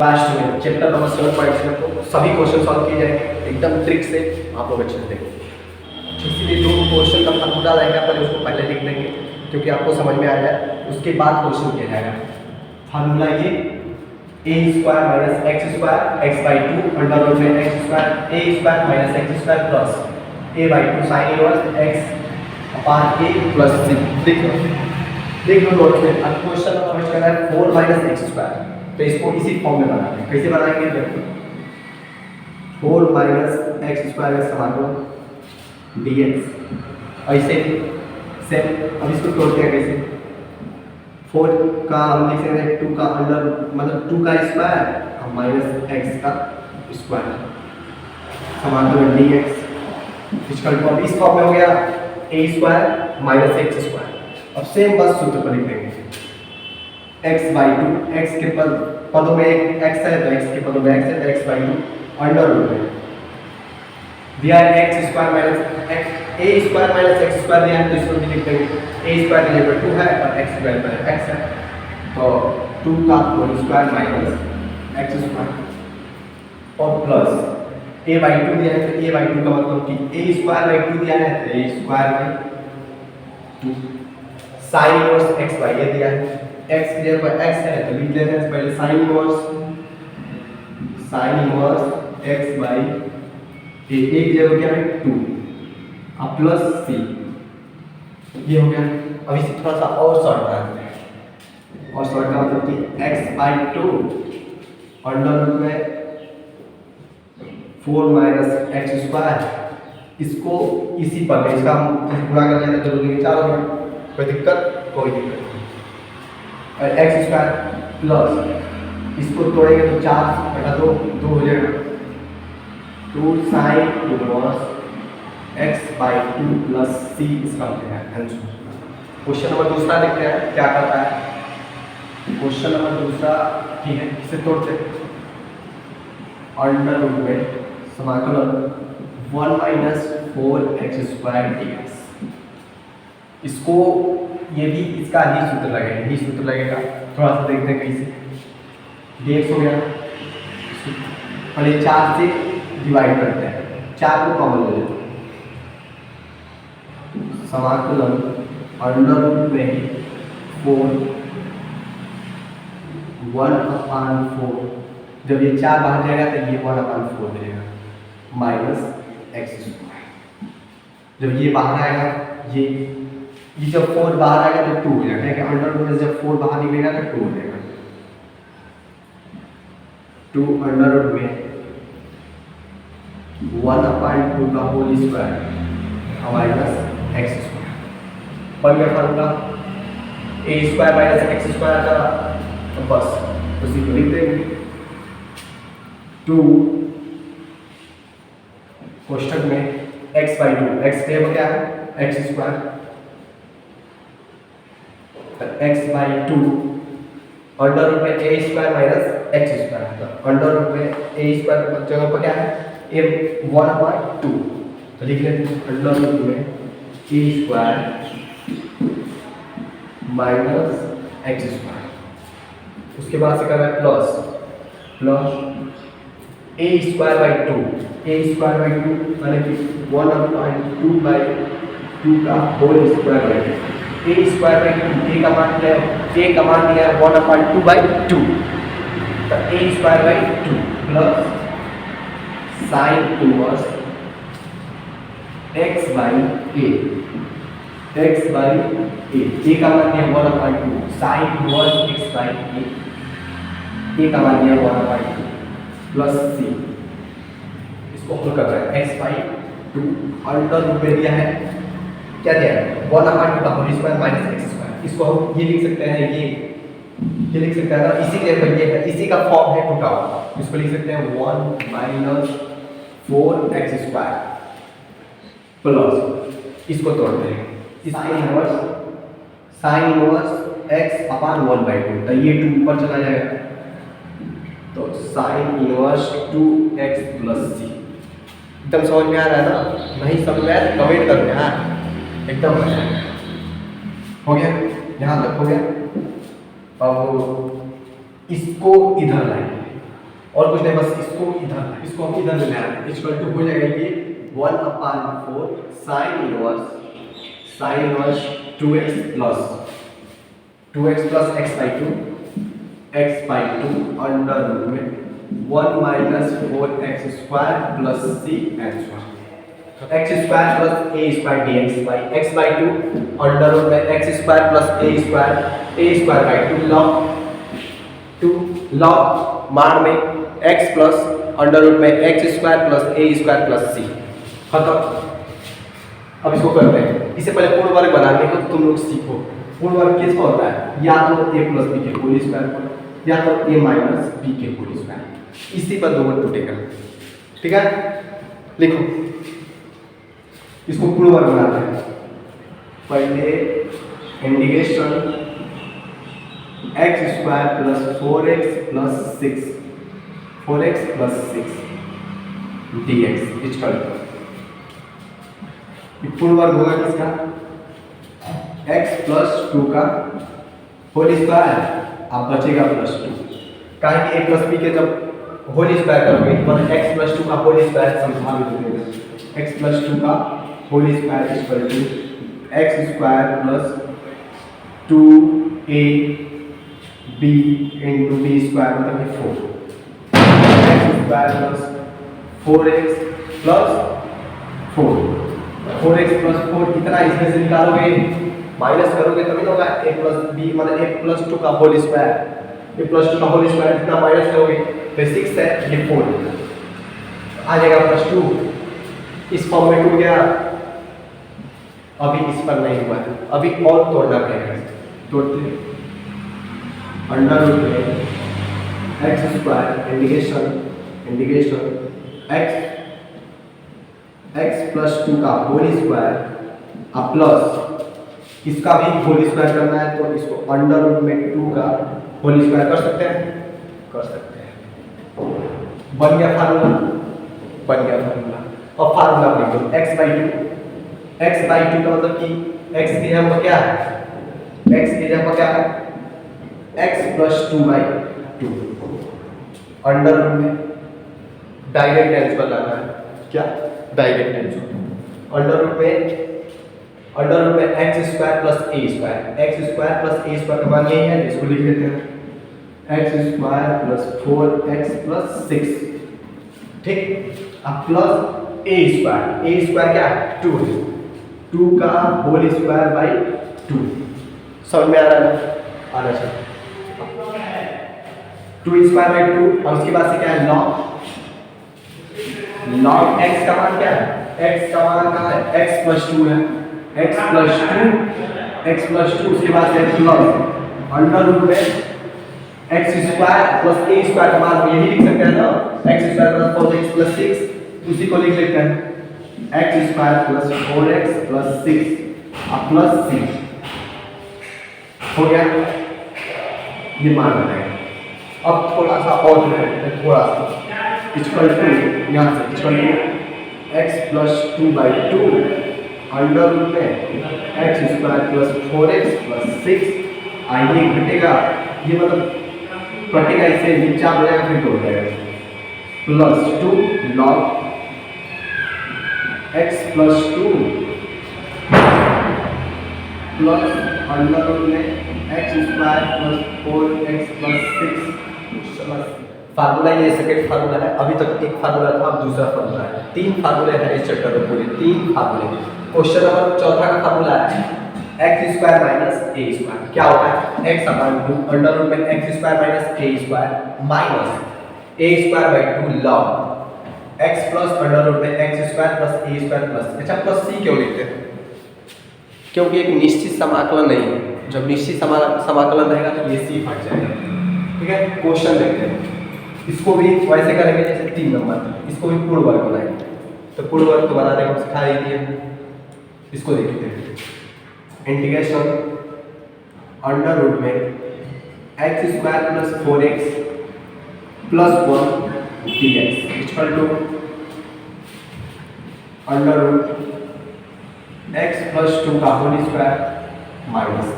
Last में chapter number 7.7 को सभी क्वेश्चन सॉल्व किए जाएंगे एकदम ट्रिक से, आप लोग अच्छे से देखेंगे। इसीलिए जो क्वेश्चन का फार्मूला रहेगा पहले उसको पहले लिख लेंगे क्योंकि आपको समझ में आ जाए, उसके बाद क्वेश्चन किया जाएगा। फार्मूला ये a² minus x square x by two under root में x square a² minus x square plus a/2 sine inverse x upon a plus c। देख लो नोट में। अब क्वेश्चन नंबर क्या है 4 माइनस एक्स स्क्वायर, तो इसको इसी फॉर्म में बनाते हैं। कैसे बनाएंगे देखो, 4 माइनस एक्स स्क्वायर का समाकलन dx ऐसे सेम। अब इसको तोड़ते हैं कैसे, 4 का हम लिख सकते हैं 2 का अंडर मतलब 2 का स्क्वायर और माइनस एक्स का स्क्वायर समाकलन dx इसका इस फॉर्म में हो गया a² माइनस एक्स स्क्वायर। अब सेम बस सूत्र पर लिख देंगे x/2 x के पदों में एक x है तो x के पदों में x है तो x/2 अंडर रूट में दिया है x² minus x a² minus x square दिया है तो इसको भी लिख देंगे a² 2 है और x² x है तो 2 का whole square minus x square और प्लस a/2 दिया है तो a/2 का मतलब कि a²/2 दिया है तो a²/2 sign inverse x by ये दिया है, x की जगह पर x है तो लिख लेते हैं पहले sign inverse x by a की जगह क्या है 2 अब प्लस c ये हो गया। अब इसे थोड़ा सा और शॉर्ट करते हैं और शॉर्ट का मतलब कि x/2 अंडर रूट में 4 माइनस एक्स स्क्वायर इसको इसी पर में इसका हम गुणा कर लेते हैं तो लिखेंगे 4 कोई दिक्कत नहीं और एक्स स्क्वायर प्लस इसको तोड़ेंगे तो 4/2 हो जाएगा 2 sine inverse x/2 plus c इसका आंसर। क्वेश्चन नंबर दूसरा देखते हैं क्या करता है। क्वेश्चन नंबर दूसरा ठीक है, इसे तोड़ते अंडर रूट में समाकलन 1 माइनस 4x² dx। इसको ये भी इसका ही सूत्र लगेगा, यही सूत्र लगेगा। थोड़ा सा देखते हैं कैसे dx हो गया और ये 4 से डिवाइड करते हैं, 4 को कॉमन ले लेते हैं समाकलन अंडर रूट में 1/4 जब ये 4 बाहर जाएगा तो ये 1/4 देगा माइनस एक्स स्क्वायर। जब ये बाहर आएगा ये जब 4 बाहर आएगा तो 2 हो जाएगा क्या अंडर रूट में जब 4 बाहर निकलेगा तो 2 हो जाएगा 2 अंडर रूट में 1/2 का whole square minus x square बन गया formula a² minus x square का। तो बस उसी को लिख देंगे 2 कोष्ठक में x/2 x टेबल क्या है x square x/2 under root में a² माइनस एक्स स्क्वायर तो अंडर रूट में a² जगह पर क्या है a 1/2 तो लिख लेते हैं अंडर रूट में a² माइनस एक्स स्क्वायर। उसके बाद से करना है प्लस a²/2 माने कि 1/2/2 का होल स्क्वायर a² का मान दिया है 1/2/2 तो a²/2 plus sign inverse x by a का मान दिया 1/2 sign inverse x by a का मान दिया 1/2 प्लस c इसको हल कर रहा है x/2 अंडर रूट में दिया है क्या दिया है 1/2 का whole square minus x square. इसको हम ये लिख सकते हैं ये लिख सकते हैं ना इसी के ये है इसी का फॉर्म है टूटा हुआ। इसको लिख सकते हैं 1 माइनस 4x² प्लस इसको तोड़ते हैं साइन इनवर्स x/1/2 तो ये 2 ऊपर चला जाएगा तो sign inverse 2x plus c। एकदम समझ में आ रहा है ना, नहीं समझ में आया तो कमेंट करो यार, एकदम हो गया यहाँ तक हो गया। अब इसको इधर लाएंगे और कुछ नहीं, बस इसको हम इधर ले आए, इक्वल टू हो जाएगा ये 1/4 sine inverse 2x plus x/2 under root में 1 minus 4x² plus c/2 x² plus a² dx by x/2 under root में x² plus a² log 2 log मान में x प्लस अंडर रूट में x² plus a² plus c। खत्म। अब इसको करते हैं। इससे पहले पूर्ण वर्ग बनाने को तुम लोग सीखो। पूर्ण वर्ग किसका होता है? या तो a प्लस b के होल स्क्वायर पर, या तो a माइनस b के होल स्क्वायर। इसी पर दो बार टूटेगा। ठीक है, लिखो, इसको पूर्ण वर्ग बनाते हैं। पहले integration x² plus 4x plus 6 dx equal पूर्ण वर्ग होगा किसका? x प्लस 2 का होल स्क्वायर, अब बचेगा प्लस 2। कहा कि a प्लस b के जब होल स्क्वायर करोगे तो x प्लस 2 का होल स्क्वायर संभावित हो जाएगा। x प्लस 2 का whole square equal to x square plus 2a b into b square मतलब 4 x square plus 4x plus 4x plus 4 कितना इसमें से निकालोगे, माइनस करोगे तभी होगा a प्लस b मतलब a प्लस 2 का होल स्क्वायर, a प्लस 2 का होल स्क्वायर कितना माइनस करोगे तो 6 है, ये 4 आ जाएगा प्लस 2। इस फॉर्म में टूट गया। अभी इस पर नहीं हुआ है, अभी और तोड़ना पड़ेगा। तोड़ते अंडर रूट में x square integration x plus 2 का होल स्क्वायर अब प्लस इसका भी होल स्क्वायर करना है तो इसको अंडर रूट में 2 का होल स्क्वायर कर सकते हैं, बन गया फार्मूला। और फार्मूला लिख दो x/2 का मतलब कि x की जगह पर क्या है, x की जगह पर क्या है x प्लस 2/2 अंडर रूट में डायरेक्ट आंसर लाना है। क्या डायरेक्ट आंसर अंडर रूट में x square plus a square का मान यही है, इसको लिख देते हैं x square plus 4x plus 6। ठीक, अब प्लस a स्क्वायर क्या है 2 का होल स्क्वायर बाई 2। समझ में आ रहा है? आना चाहिए। 2 स्क्वायर बाई 2 और उसके बाद से क्या है log x का मान क्या है, x का मान कहाँ है x प्लस 2 है, x प्लस 2 उसके बाद से प्लस अंडर रूट में x square plus a square का मान यही लिख सकते हैं ना, x square plus 4x plus 6 उसी को लिख लेते हैं x square plus 4x plus 6 अब प्लस 6 हो गया, ये मान बनाएंगे। अब थोड़ा सा और थोड़ा सा इक्वल टू यहाँ से equal to x plus 2/2 under root में x square plus 4x plus 6 आइए घटेगा, ये मतलब कटेगा, इससे नीचे आ जाएगा फिर हो जाएगा plus 2 log x plus 2 plus under root में x square plus 4x plus 6 formula ये सेकंड फार्मूला है। अभी तक एक फार्मूला था, अब दूसरा फार्मूला है। 3 फार्मूले हैं इस चैप्टर में, पूरे 3 फार्मूले। क्वेश्चन नंबर 4 का फार्मूला है x square minus a square. क्या होता है x अपान 2 अंडर रूट में x square minus a square minus a square by 2 log x plus under root में x square plus a square plus. अच्छा plus c क्यों लिखते हैं? क्योंकि एक निश्चित समाकलन नहीं है, जब निश्चित समाकलन रहेगा तो ये c हट जाएगा। ठीक है, क्वेश्चन देखते हैं। इसको भी वैसे करेंगे जैसे 3 नंबर, इसको भी पूर्ण वर्ग बनाएंगे। तो पूर्ण वर्ग तो बनाने को सिखा ही दिए, इसको देखते हैं। इंटीग्रेशन अंडर रूट में x square plus 4x plus 1 dx equal to under root x plus 2 का होल स्क्वायर माइनस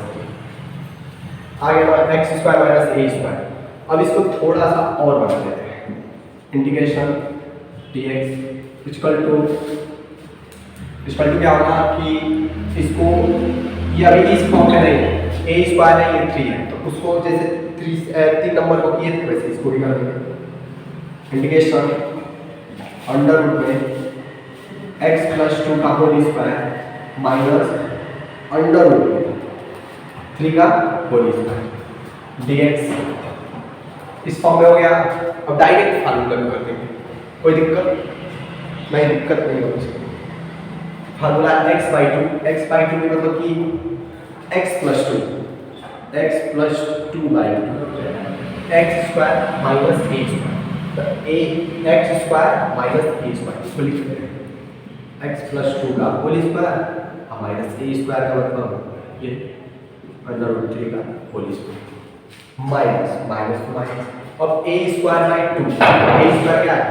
आगे x square minus a square. अब इसको थोड़ा सा और बना लेते हैं। इंटीग्रेशन dx इक्वल टू क्या होगा कि इसको ये अभी इस फॉर्म में नहीं है, ए स्क्वायर है, ये 3 है, तो उसको जैसे 3 नंबर को किए थे वैसे इसको भी कर देंगे। इंटीग्रेशन अंडर रूट में x प्लस 2 का whole square minus under root में 3 का होल स्क्वायर dx इस फॉर्म में हो गया। अब डायरेक्ट फार्मूला भी कर देंगे, कोई दिक्कत नहीं होगी। फार्मूला x/2 में मतलब कि x plus 2 x square minus a square, तो x square minus a square इसको लिख देते हैं। x प्लस 2 का whole square minus a square का मतलब ये अंडर रूट 3 का होल स्क्वायर माइनस अब a square by 2, a square क्या है,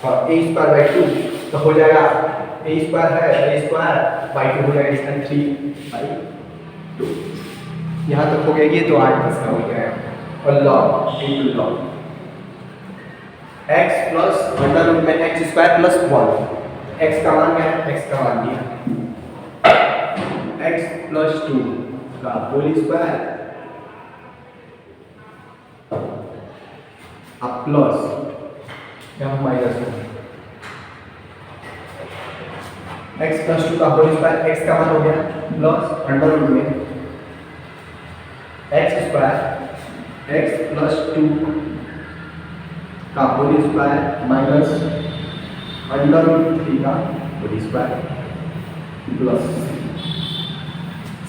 हाँ a स्क्वायर बाई 2 तो हो जाएगा a स्क्वायर है, a स्क्वायर बाई 2 हो जाएगा, इसका 3/2 यहाँ तक हो गया। ये तो 8 का हो गया और log into log x plus under root में x स्क्वायर प्लस 1, x का मान क्या है, x का मान दिया x प्लस 2 का होल स्क्वायर अब प्लस यहाँ माइनस x प्लस 2 का होल स्क्वायर, x का मान हो गया प्लस अंडर रूट में x स्क्वायर x प्लस 2 का whole square minus under root 3 का होल स्क्वायर प्लस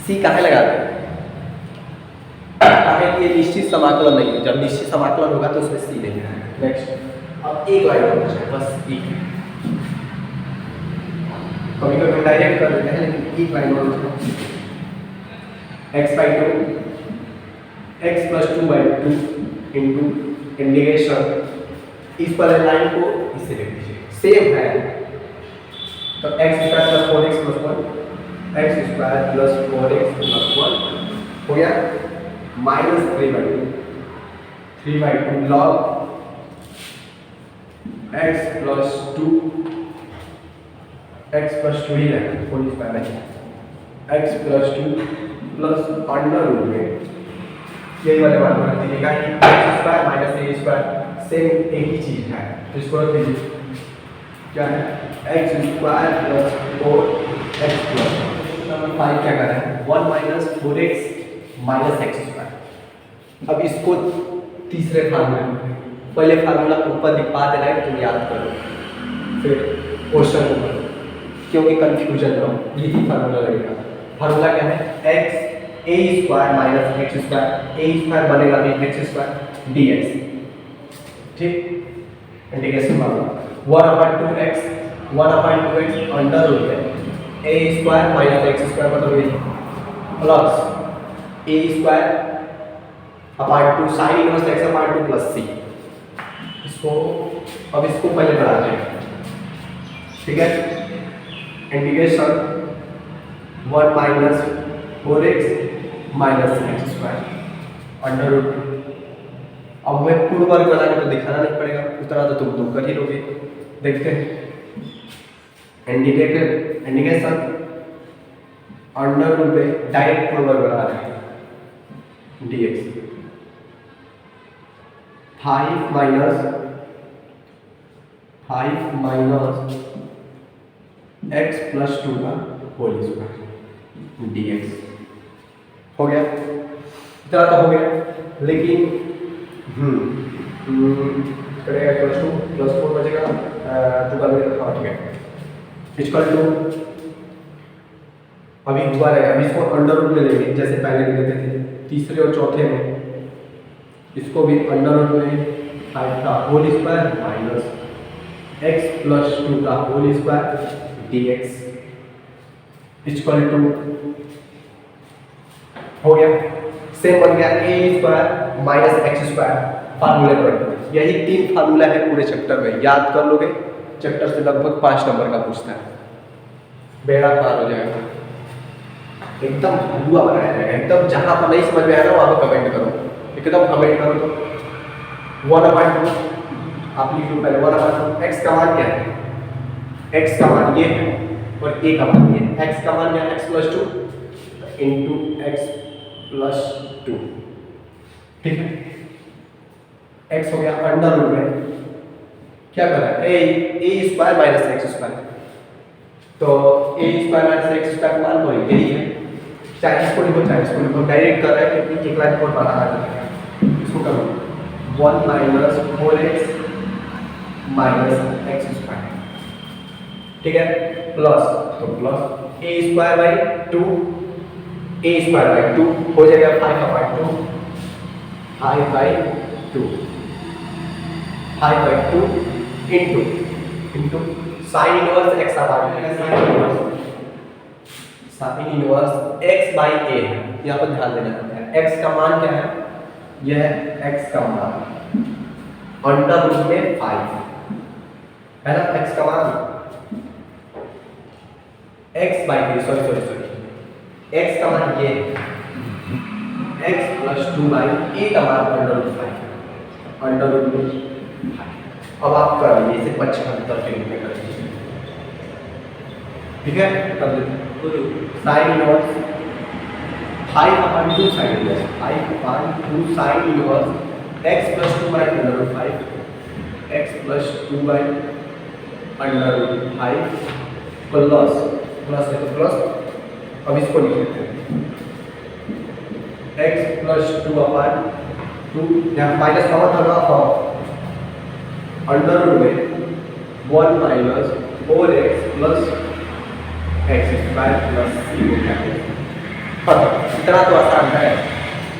c कहाँ लगाते हैं, ये निश्चित समाकलन नहीं है, जब निश्चित समाकलन होगा तो उसमें c नहीं है। नेक्स्ट अब एक लाइन और बचा है, बस एक, कभी कभी डायरेक्ट कर देते हैं लेकिन एक लाइन और बचा है। x/2 x plus 2/2 into integration इस पर लाइन को इससे लिख दीजिए, सेम है तो x square plus 4x plus 1 x square plus 4x plus 1 हो गया minus 3/2 log x plus 2 x plus 2 ही रहेगा, होल स्क्वायर नहीं, x plus 2 plus under root में यही वाले बात बना दीजिएगा कि x square minus a square same एक ही चीज है, तो इसको रख दीजिए क्या है x square plus 4x plus 5 क्या कर रहा है 1 minus 4x minus x square. अब इसको तीसरे फार्मूले में, पहले फार्मूला ऊपर दिखा देना है, तुम याद करो फिर क्वेश्चन को करो क्योंकि कंफ्यूजन ना हो, यही फार्मूला लगेगा। फार्मूला क्या है x a square minus x square, a square बनेगा भी x स्क्वायर dx, ठीक, integration formula 1/2x under root में a square minus x square मतलब ये plus a square apart 2 sine inverse x apart 2 plus c। इसको अब इसको पहले बनाते हैं, ठीक है, integration 1 minus 4x minus x square under root. अब हमें पूर्ण वर्ग बनाने तो दिखाना नहीं पड़ेगा, उतना तो तुम कर ही लोगे। देखते हैं इंटीग्रेशन अंडर रूट में डायरेक्ट पूर्ण वर्ग बना रहे हैं dx 5 माइनस x प्लस 2 का होल स्क्वायर dx हो गया, इतना तो हो गया, लेकिन करेगा प्लस 2 प्लस 4 बचेगा 2 का ठीक है इक्वल टू अभी दोबारा है, अभी इसको अंडर रूट में लेंगे जैसे पहले लेते थे तीसरे और चौथे में, इसको भी अंडर रूट में 5 का whole square minus x plus 2 का whole square dx equal to हो गया, सेम बन गया a square minus x square फार्मूले पर। यही 3 फार्मूला है पूरे चैप्टर में, याद कर लोगे, चैप्टर से लगभग 5 नंबर का पूछता है, बेड़ा पार हो जाएगा, एकदम हलवा बनाया जाएगा, एकदम जहां पर नहीं समझ में आया ना वहां पर कमेंट करो, एकदम कमेंट करो तो 1/2 आप लिख लो पहले 1/2। एक्स का मान क्या है? एक्स का मान ये है और ए का मान ये है। एक्स का मान क्या है? X plus 2 into x plus 2, ठीक है। एक्स हो गया अंडर रूट में क्या कर रहा है? ए स्क्वायर माइनस एक्स स्क्वायर, तो ए स्क्वायर माइनस एक्स स्क्वायर का मान वही यही है। चाहे इसको लिखो चाहे इसको लिखो, डायरेक्ट कर रहा है क्योंकि एक लाइन और बढ़ा रहा है। इसको करो 1 minus 4x minus x square, ठीक है, प्लस तो plus A square by 2, A square by 2 हो जाएगा 5/2, 5/2, 5/2 into sine inverse x apart है, साइन इनवर्स एक्स बाई ए है। यहाँ पर ध्यान देना है एक्स का मान क्या है? यह है एक्स का मान अंडर रूट में 5 है ना। एक्स का मान x by A, sorry x का मान ये एक्स प्लस 2 बाई ए का मान अंडर रूट 5, अंडर रूट में 5। अब आप कर लीजिए इसे 75 के रूप में कर लीजिए, ठीक है। कर लीजिए sine inverse 5/2 sine inverse 5/2 sine inverse x plus 2 by under root 5, x plus 2 by under root 5 plus है तो प्लस, अब इसको लिख लेते हैं एक्स प्लस 2/2, यहाँ माइनस का मतलब अंडर रूट में 1 minus 4x plus x square plus c हो गया। इतना तो आसान है,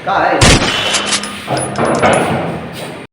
कहाँ है?